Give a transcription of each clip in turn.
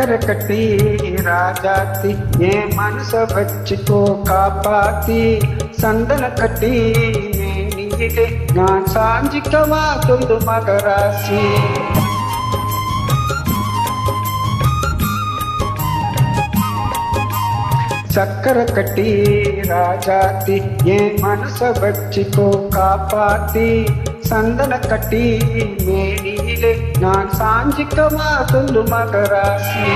சக்கரை கட்டி ராஜாத்தி என் மனச வச்சுக்கோ காப்பாத்தி சந்தன கட்டி மேனியிலே நான் சாஞ்சிக்கவா சொல்லு மகராசி. சக்கரை கட்டி ராஜாத்தி என் மனச வச்சுக்கோ காப்பாத்தி சந்தன கட்டி மேனியிலே நான் சாஞ்சிக்கவா சொல்லு மகராசி.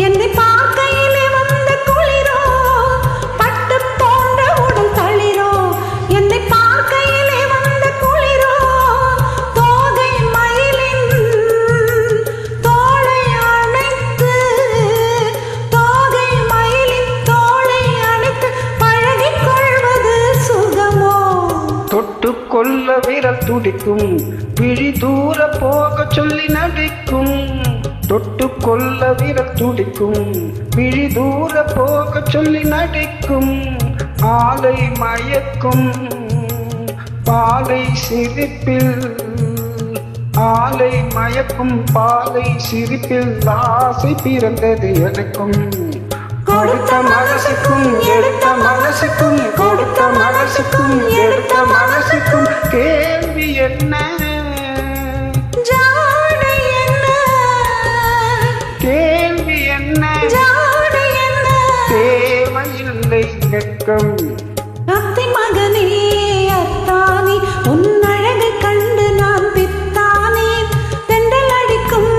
என்னை பார்க்கையிலே வந்த குளிரோ பட்டு போன்ற உடல் தளிரோ என்னை பார்க்கையிலே வந்த குளிரோ தோகை மயிலின் தோளை அணைத்து தோகை மயிலின் தோளை அணைத்து பழகிக் கொள்வது சுகமோ. தொட்டு கொள்ள விரல் துடிக்கும் விழி தூர போக சொல்லி நடிக்கும். தொட்டு கொள்ள விரல் துடிக்கும் விழி தூர போக சொல்லி நடிக்கும். ஆலை மயக்கும் பாலை சிரிப்பில் ஆலை மயக்கும் பாலை சிரிப்பில் ஆசை பிறந்தது எனக்கும். கொடுத்த மனசுக்கும் எடுத்த மனசுக்கும் கொடுத்த மனசுக்கும் எடுத்த மனசுக்கும் கேள்வி என்ன கேள்வி என்ன தேவையில்லை வெட்கம். அத்தை மகனே அத்தானே உன் அழகை கண்டு நான் பித்தானே தென்றல் அடிக்கும்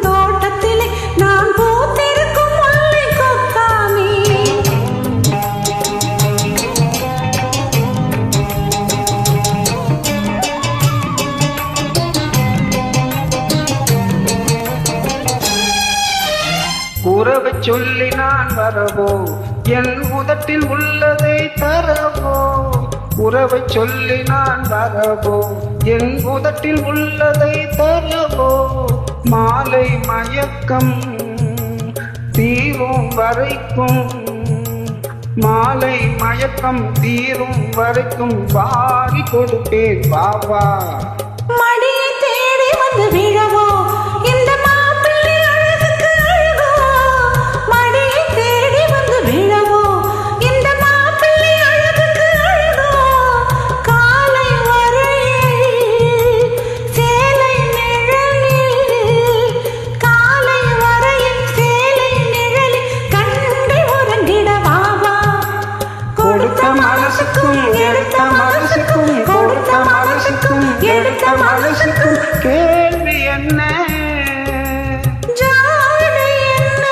தோட்டத்திலே நான் பூத்திருக்கும் முல்லை கொத்தானே. உறவை சொல்லி நான் வரவோ என் உதட்டில் உள்ளதை தரவோ. உறவை சொல்லி நான் வரவோ என் உதட்டில் உள்ளதை தரவோ. மாலை மயக்கம் தீரும் வரைக்கும் மாலை மயக்கம் தீரும் வரைக்கும் வாரி கொடுப்பேன் பாபா. மடியை தேடி வந்து விழவோ இந்த மாப்பிள்ளை அழகுக்கு அழகோ. மடியை தேடி வந்து விழவோ இந்த மாப்பிள்ளை அழகுக்கு அழகோ. காலை வரையில் சேலை நிழலில் காலை வரையில் சேலை நிழலில் கண்டு உறங்கிட பாபா. கொடுத்த மனசுக்கும் எடுத்த மனசுக்கும் கொடுத்த மனசுக்கும் எடுத்த மனசுக்கும் கேள்வி என்ன ஜாடை என்ன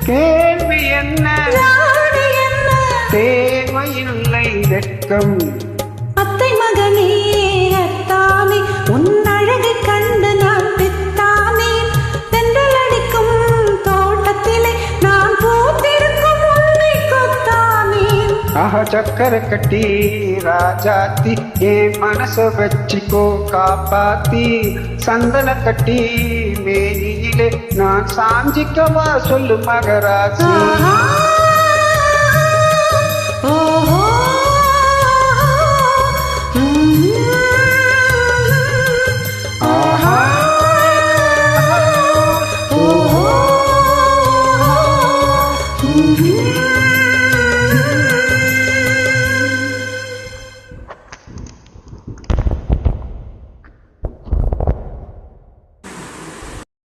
கேள்வி என்ன ஜாடை என்ன தேவையில்லை வெட்கம். அத்தை மகனே அத்தானே உன் அழகை கண்டு நான் பித்தானே தென்றல் அடிக்கும் தோட்டத்திலே நான் பூத்திருக்கும் முல்லை கொத்தானே. ஆஹா சக்கரை கட்டி ராஜாத்தி என் மனச வச்சுக்கோ காப்பாத்தி சந்தன கட்டி மேனியிலே நான் சாஞ்சிக்கவா சொல்லு மகராசி. ஓஹோ